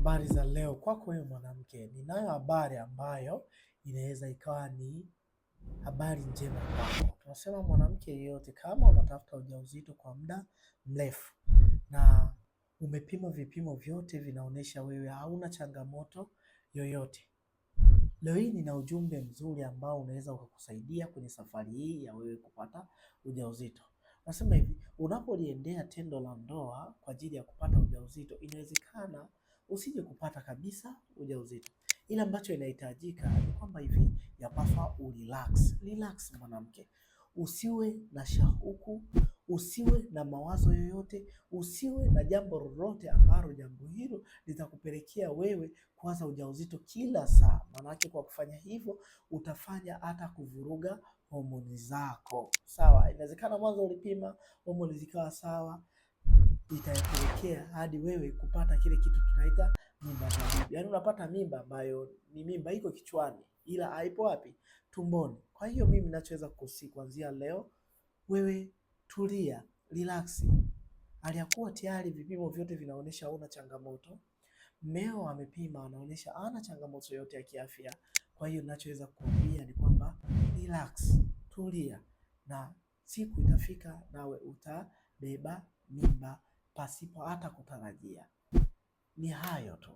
Habari za leo kwako wewe mwanamke, ninayo habari ambayo inaweza ikawa ni habari njema kwako. Tunasema mwanamke yeyote, kama unatafuta ujauzito kwa muda mrefu na umepima vipimo vyote vinaonyesha wewe hauna changamoto yoyote, leo hii nina ujumbe mzuri ambao unaweza ukakusaidia kwenye safari hii ya wewe kupata ujauzito. Nasema hivi, unapoliendea tendo la ndoa kwa ajili ya kupata ujauzito, inawezekana usije kupata kabisa ujauzito. Ile ambacho inahitajika ni kwamba hivi, yapaswa relax mwanamke. Usiwe na shauku, usiwe na mawazo yoyote, usiwe na jambo lolote ambalo jambo hilo litakupelekea wewe kuanza ujauzito kila saa. Maanake kwa kufanya hivyo utafanya hata kuvuruga homoni zako. Sawa, inawezekana mwanzo ulipima homoni zikawa sawa, itapelekea hadi wewe kupata kile kitu tunaita mimba za bibi. Yaani unapata mimba ambayo ni mimba iko kichwani ila haipo wapi? Tumboni. Kwa hiyo mimi ninachoweza kukusii kuanzia leo, wewe tulia, relax. Aliyakuwa tayari vipimo vyote vinaonyesha huna changamoto. Mmeo amepima anaonyesha hana changamoto yote ya kiafya. Kwa hiyo ninachoweza kukuambia ni kwamba relax, tulia, na siku itafika nawe utabeba mimba pasipo hata kutarajia. Ni hayo tu.